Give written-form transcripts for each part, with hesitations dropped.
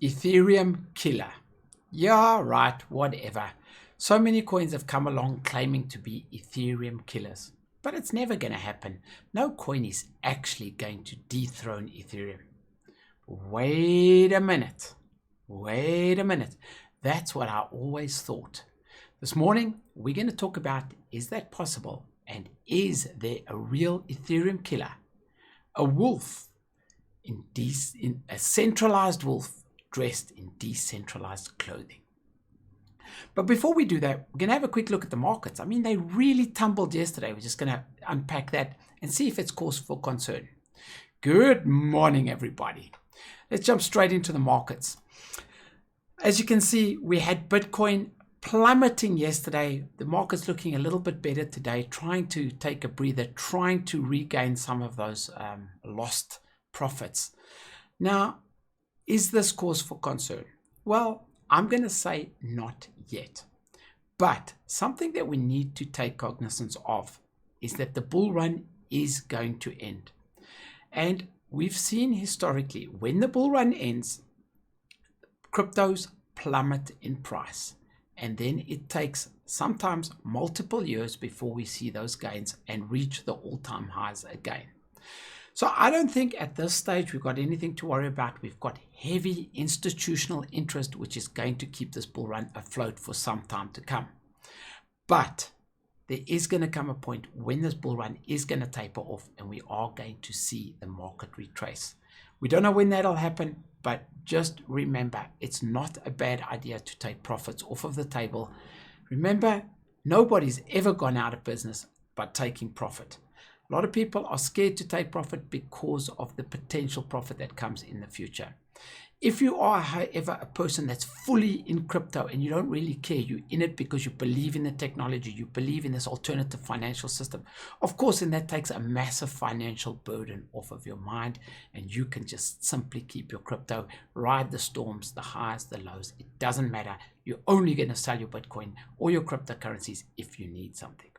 Ethereum killer. Yeah, right, whatever. So many coins have come along claiming to be Ethereum killers, but it's never going to happen. No coin is actually going to dethrone Ethereum. Wait a minute. That's what I always thought. This morning, we're going to talk about, is that possible? And is there a real Ethereum killer? A wolf, in a centralized wolf dressed in decentralized clothing. But before we do that, we're going to have a quick look at the markets. I mean, they really tumbled yesterday. We're just going to unpack that and see if it's cause for concern. Good morning, everybody. Let's jump straight into the markets. As you can see, we had Bitcoin plummeting yesterday. The market's looking a little bit better today, trying to take a breather, trying to regain some of those lost profits. Now, is this cause for concern? Well, I'm going to say not yet. But something that we need to take cognizance of is that the bull run is going to end. And we've seen historically, when the bull run ends, cryptos plummet in price. And then it takes sometimes multiple years before we see those gains and reach the all-time highs again. So I don't think at this stage we've got anything to worry about. We've got heavy institutional interest, which is going to keep this bull run afloat for some time to come. But there is going to come a point when this bull run is going to taper off and we are going to see the market retrace. We don't know when that'll happen, but just remember, it's not a bad idea to take profits off of the table. Remember, nobody's ever gone out of business by taking profit. A lot of people are scared to take profit because of the potential profit that comes in the future. If you are, however, a person that's fully in crypto and you don't really care, you're in it because you believe in the technology, you believe in this alternative financial system, of course, then that takes a massive financial burden off of your mind and you can just simply keep your crypto, ride the storms, the highs, the lows. It doesn't matter. You're only going to sell your Bitcoin or your cryptocurrencies if you need something.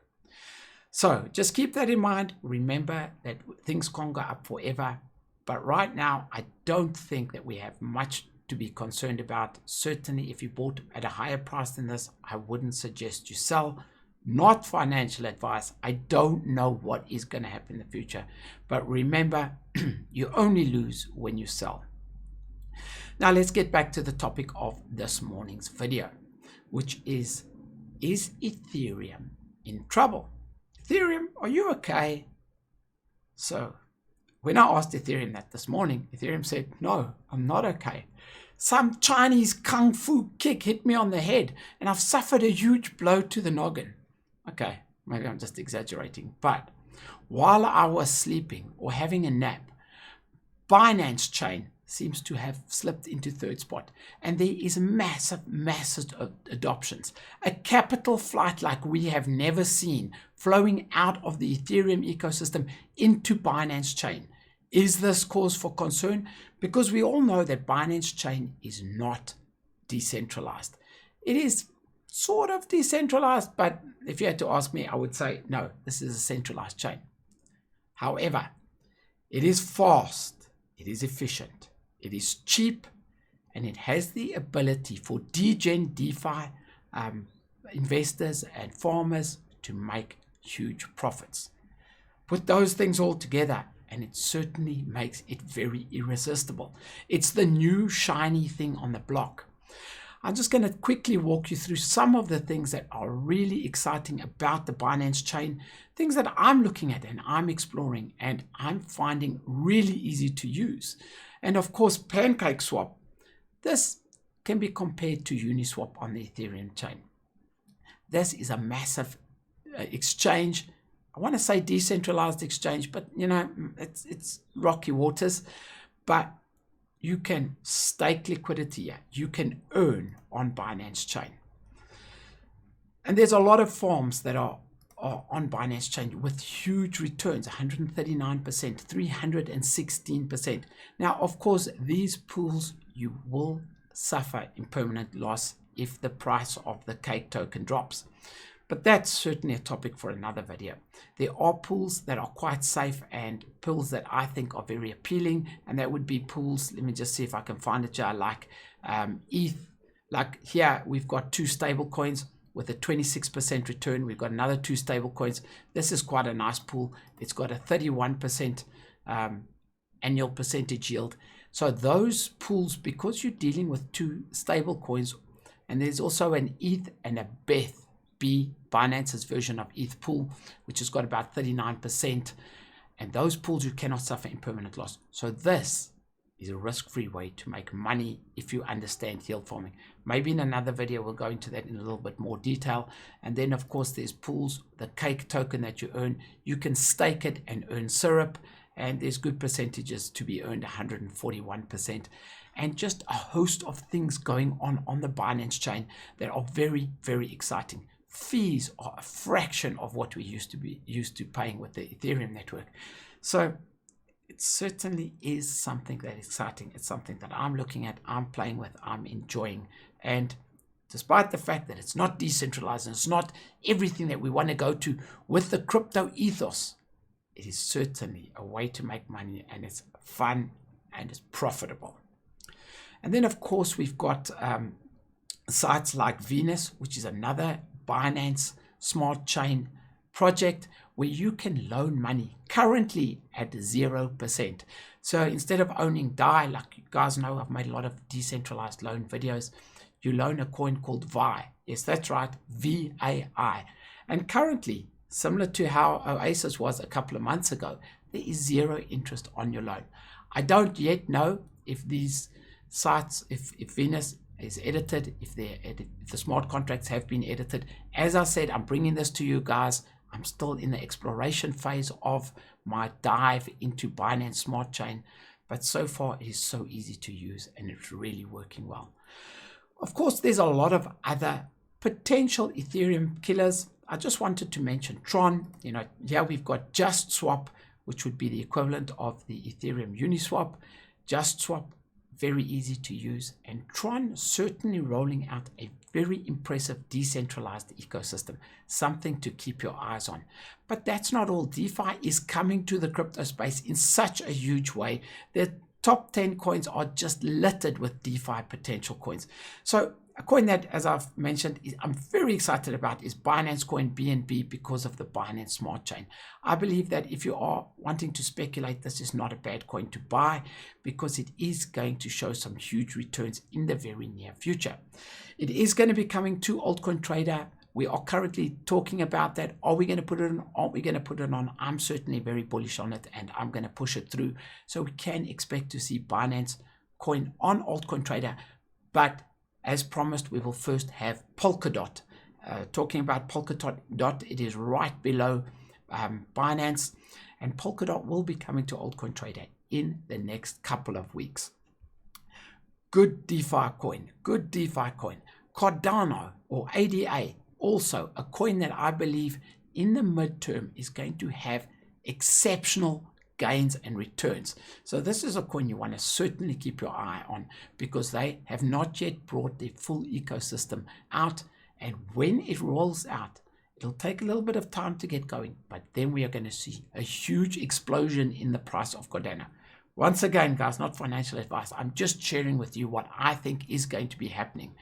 So just keep that in mind. Remember that things can't go up forever. But right now, I don't think that we have much to be concerned about. Certainly, if you bought at a higher price than this, I wouldn't suggest you sell. Not financial advice. I don't know what is going to happen in the future. But remember, you only lose when you sell. Now, let's get back to the topic of this morning's video, which is Ethereum in trouble? Ethereum, are you okay? So, when I asked Ethereum that this morning, Ethereum said, no, I'm not okay. Some Chinese kung fu kick hit me on the head and I've suffered a huge blow to the noggin. Okay, maybe I'm just exaggerating. But while I was sleeping or having a nap, Binance Chain seems to have slipped into third spot. And there is massive adoptions. A capital flight like we have never seen flowing out of the Ethereum ecosystem into Binance Chain. Is this cause for concern? Because we all know that Binance Chain is not decentralized. It is sort of decentralized, but if you had to ask me, I would say, no, this is a centralized chain. However, it is fast, it is efficient, it is cheap, and it has the ability for DeFi investors and farmers to make huge profits. Put those things all together, and it certainly makes it very irresistible. It's the new shiny thing on the block. I'm just going to quickly walk you through some of the things that are really exciting about the Binance Chain, things that I'm looking at and I'm exploring and I'm finding really easy to use. And of course, Pancakeswap. This can be compared to Uniswap on the Ethereum chain. This is a massive exchange. I want to say decentralized exchange, but you know, it's rocky waters. But you can stake liquidity here. You can earn on Binance Chain. And there's a lot of farms that are on Binance Chain with huge returns, 139%, 316%. Now, of course, these pools, you will suffer impermanent loss if the price of the cake token drops. But that's certainly a topic for another video. There are pools that are quite safe and pools that I think are very appealing, and that would be pools, let me just see if I can find it here, like ETH. Like here we've got 2 stable coins with a 26% return. We've got another 2 stable coins. This is quite a nice pool. It's got a 31% annual percentage yield. So those pools, because you're dealing with 2 stable coins, and there's also an ETH and a BETH, Binance's version of ETH pool, which has got about 39%, and those pools you cannot suffer impermanent loss. So this is a risk-free way to make money if you understand yield farming. Maybe in another video we'll go into that in a little bit more detail. And then of course there's pools, the cake token that you earn, you can stake it and earn syrup, and there's good percentages to be earned, 141%, and just a host of things going on the Binance chain that are very, very exciting. Fees are a fraction of what we used to paying with the Ethereum network. So it certainly is something that is exciting. It's something that I'm looking at, I'm playing with, I'm enjoying. And despite the fact that it's not decentralized and it's not everything that we want to go to with the crypto ethos, it is certainly a way to make money, and it's fun and it's profitable. And then of course we've got sites like Venus, which is another Binance Smart Chain project where you can loan money currently at 0%. So instead of owning DAI, like you guys know, I've made a lot of decentralized loan videos, you loan a coin called VAI. Yes, that's right, VAI. And currently, similar to how Oasis was a couple of months ago, there is 0 interest on your loan. I don't yet know if these sites, if Venus is edited, if the smart contracts have been edited. As I said, I'm bringing this to you guys. I'm still in the exploration phase of my dive into Binance Smart Chain, but so far it is so easy to use and it's really working well. Of course, there's a lot of other potential Ethereum killers. I just wanted to mention Tron. Here we've got JustSwap, which would be the equivalent of the Ethereum Uniswap. JustSwap, very easy to use, and Tron certainly rolling out a very impressive decentralized ecosystem, something to keep your eyes on. But that's not all. DeFi is coming to the crypto space in such a huge way. The top 10 coins are just littered with DeFi potential coins. So a coin that, as I've mentioned, I'm very excited about is Binance Coin BNB because of the Binance Smart Chain. I believe that if you are wanting to speculate, this is not a bad coin to buy because it is going to show some huge returns in the very near future. It is going to be coming to Altcoin Trader. We are currently talking about that. Are we going to put it on? Are we going to put it on? I'm certainly very bullish on it, and I'm going to push it through. So we can expect to see Binance Coin on Altcoin Trader, but as promised, we will first have Polkadot. Talking about Polkadot, it is right below Binance, and Polkadot will be coming to Altcoin Trader in the next couple of weeks. Good DeFi coin, Cardano or ADA, also a coin that I believe in the midterm is going to have exceptional gains and returns. So this is a coin you want to certainly keep your eye on because they have not yet brought their full ecosystem out, and when it rolls out, it'll take a little bit of time to get going, but then we are going to see a huge explosion in the price of Cardano. Once again, guys, not financial advice. I'm just sharing with you what I think is going to be happening.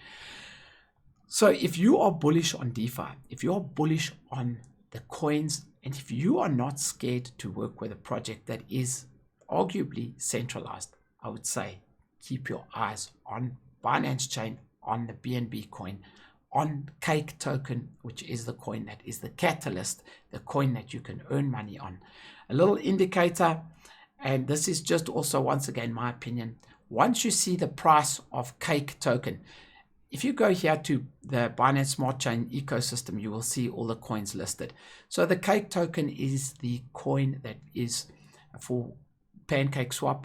So if you are bullish on DeFi, if you are bullish on the coins, and if you are not scared to work with a project that is arguably centralized, I would say keep your eyes on Binance Chain, on the BNB coin, on Cake token, which is the coin that is the catalyst, the coin that you can earn money on. A little indicator, and this is just also once again my opinion. Once you see the price of Cake token, if you go here to the Binance Smart Chain ecosystem, you will see all the coins listed. So the Cake token is the coin that is for Pancakeswap,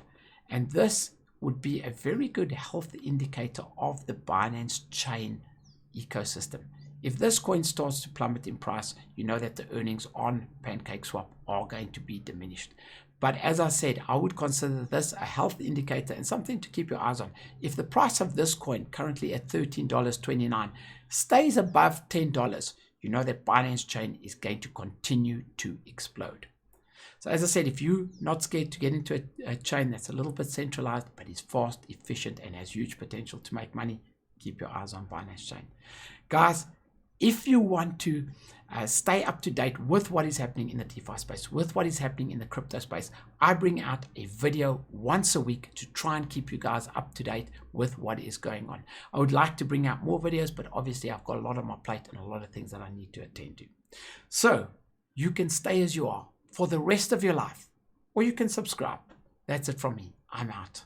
and this would be a very good health indicator of the Binance Chain ecosystem. If this coin starts to plummet in price, you know that the earnings on Pancakeswap are going to be diminished. But as I said, I would consider this a health indicator and something to keep your eyes on. If the price of this coin, currently at $13.29, stays above $10, you know that Binance Chain is going to continue to explode. So as I said, if you're not scared to get into a chain that's a little bit centralized, but is fast, efficient, and has huge potential to make money, keep your eyes on Binance Chain. Guys, if you want to stay up to date with what is happening in the DeFi space, with what is happening in the crypto space, I bring out a video once a week to try and keep you guys up to date with what is going on. I would like to bring out more videos, but obviously I've got a lot on my plate and a lot of things that I need to attend to. So you can stay as you are for the rest of your life, or you can subscribe. That's it from me. I'm out.